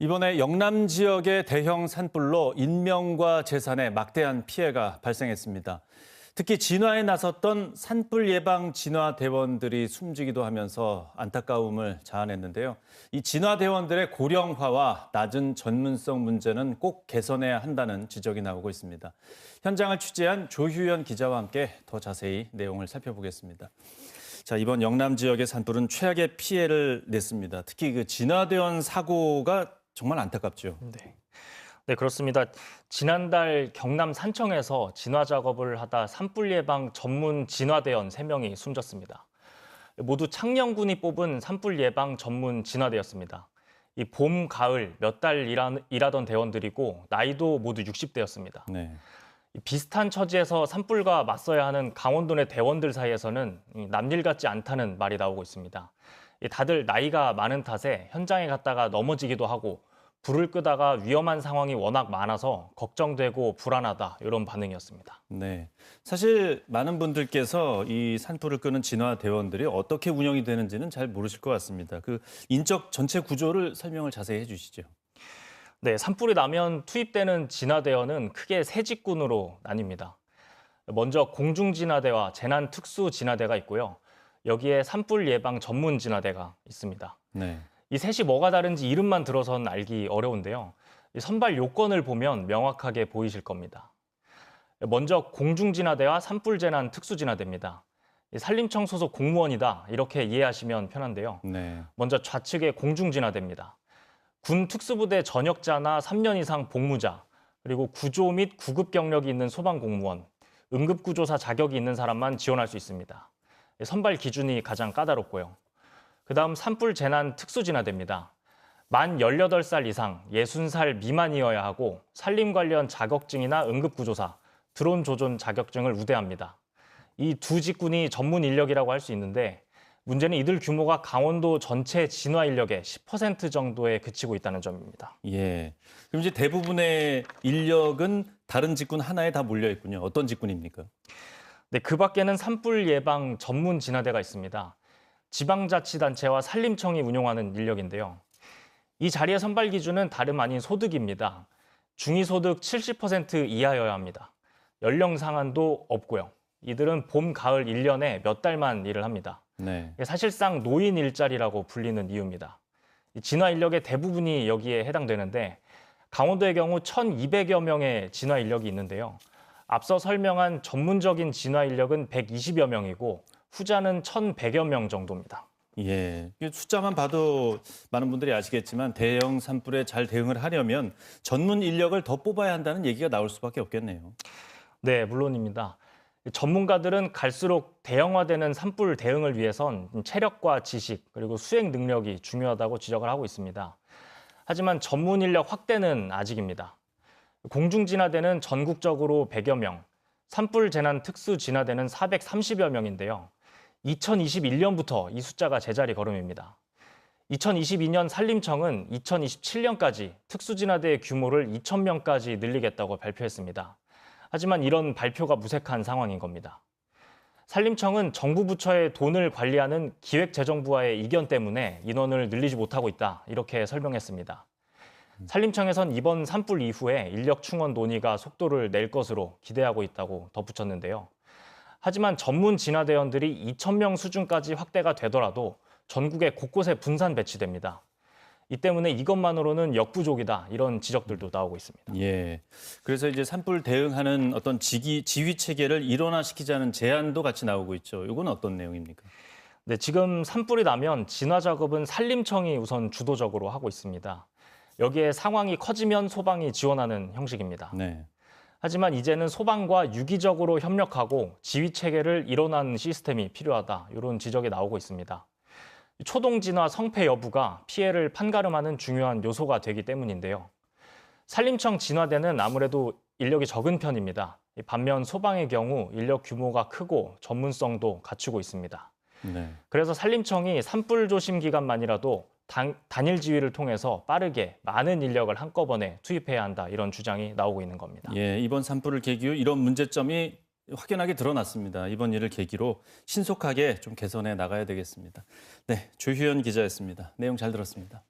이번에 영남 지역의 대형 산불로 인명과 재산에 막대한 피해가 발생했습니다. 특히 진화에 나섰던 산불 예방 진화 대원들이 숨지기도 하면서 안타까움을 자아냈는데요. 이 진화 대원들의 고령화와 낮은 전문성 문제는 꼭 개선해야 한다는 지적이 나오고 있습니다. 현장을 취재한 조휴연 기자와 함께 더 자세히 내용을 살펴보겠습니다. 자, 이번 영남 지역의 산불은 최악의 피해를 냈습니다. 특히 그 진화대원 사고가 정말 안타깝죠. 네, 그렇습니다. 지난달 경남 산청에서 진화 작업을 하다 산불 예방 전문 진화대원 3명이 숨졌습니다. 모두 창녕군이 뽑은 산불 예방 전문 진화대였습니다. 이 봄, 가을 몇 달 일하던 대원들이고 나이도 모두 60대였습니다. 네. 비슷한 처지에서 산불과 맞서야 하는 강원도 내 대원들 사이에서는 남일 같지 않다는 말이 나오고 있습니다. 다들 나이가 많은 탓에 현장에 갔다가 넘어지기도 하고 불을 끄다가 위험한 상황이 워낙 많아서 걱정되고 불안하다 이런 반응이었습니다. 네. 사실 많은 분들께서 이 산불을 끄는 진화 대원들이 어떻게 운영이 되는지는 잘 모르실 것 같습니다. 그 인적 전체 구조를 설명을 자세히 해주시죠. 네, 산불이 나면 투입되는 진화대원은 크게 세 직군으로 나뉩니다. 먼저 공중진화대와 재난특수진화대가 있고요. 여기에 산불 예방 전문 진화대가 있습니다. 네. 이 셋이 뭐가 다른지 이름만 들어선 알기 어려운데요. 이 선발 요건을 보면 명확하게 보이실 겁니다. 먼저 공중진화대와 산불재난특수진화대입니다. 산림청 소속 공무원이다 이렇게 이해하시면 편한데요. 네. 먼저 좌측에 공중진화대입니다. 군 특수부대 전역자나 3년 이상 복무자, 그리고 구조 및 구급 경력이 있는 소방공무원, 응급구조사 자격이 있는 사람만 지원할 수 있습니다. 선발 기준이 가장 까다롭고요. 그다음 산불 재난 특수진화대입니다. 만 18살 이상 60살 미만이어야 하고 산림 관련 자격증이나 응급구조사, 드론 조종 자격증을 우대합니다. 이 두 직군이 전문 인력이라고 할 수 있는데 문제는 이들 규모가 강원도 전체 진화 인력의 10% 정도에 그치고 있다는 점입니다. 예. 그럼 이제 대부분의 인력은 다른 직군 하나에 다 몰려 있군요. 어떤 직군입니까? 네, 그 밖에는 산불 예방 전문 진화대가 있습니다. 지방자치단체와 산림청이 운용하는 인력인데요. 이 자리의 선발 기준은 다름 아닌 소득입니다. 중위소득 70% 이하여야 합니다. 연령 상한도 없고요. 이들은 봄, 가을 1년에 몇 달만 일을 합니다. 네. 사실상 노인 일자리라고 불리는 이유입니다. 진화 인력의 대부분이 여기에 해당되는데 강원도의 경우 1,200여 명의 진화 인력이 있는데요. 앞서 설명한 전문적인 진화 인력은 120여 명이고 후자는 1,100여 명 정도입니다. 예. 숫자만 봐도 많은 분들이 아시겠지만 대형 산불에 잘 대응을 하려면 전문 인력을 더 뽑아야 한다는 얘기가 나올 수밖에 없겠네요. 네, 물론입니다. 전문가들은 갈수록 대형화되는 산불 대응을 위해선 체력과 지식 그리고 수행 능력이 중요하다고 지적을 하고 있습니다. 하지만 전문 인력 확대는 아직입니다. 공중진화대는 전국적으로 100여 명, 산불 재난 특수 진화대는 430여 명인데요. 2021년부터 이 숫자가 제자리 걸음입니다. 2022년 산림청은 2027년까지 특수진화대의 규모를 2,000명까지 늘리겠다고 발표했습니다. 하지만 이런 발표가 무색한 상황인 겁니다. 산림청은 정부 부처의 돈을 관리하는 기획재정부와의 이견 때문에 인원을 늘리지 못하고 있다, 이렇게 설명했습니다. 산림청에선 이번 산불 이후에 인력 충원 논의가 속도를 낼 것으로 기대하고 있다고 덧붙였는데요. 하지만 전문 진화대원들이 2,000명 수준까지 확대가 되더라도 전국에 곳곳에 분산 배치됩니다. 이 때문에 이것만으로는 역부족이다, 이런 지적들도 나오고 있습니다. 예. 그래서 이제 산불 대응하는 어떤 지휘 체계를 일원화시키자는 제안도 같이 나오고 있죠. 이건 어떤 내용입니까? 네, 지금 산불이 나면 진화 작업은 산림청이 우선 주도적으로 하고 있습니다. 여기에 상황이 커지면 소방이 지원하는 형식입니다. 네. 하지만 이제는 소방과 유기적으로 협력하고 지휘 체계를 일원하는 시스템이 필요하다, 이런 지적이 나오고 있습니다. 초동 진화 성패 여부가 피해를 판가름하는 중요한 요소가 되기 때문인데요. 산림청 진화대는 아무래도 인력이 적은 편입니다. 반면 소방의 경우 인력 규모가 크고 전문성도 갖추고 있습니다. 네. 그래서 산림청이 산불 조심 기간만이라도 단일 지휘를 통해서 빠르게 많은 인력을 한꺼번에 투입해야 한다, 이런 주장이 나오고 있는 겁니다. 예, 이번 산불을 계기로 이런 문제점이 확연하게 드러났습니다. 이번 일을 계기로 신속하게 좀 개선해 나가야 되겠습니다. 네, 조휴연 기자였습니다. 내용 잘 들었습니다.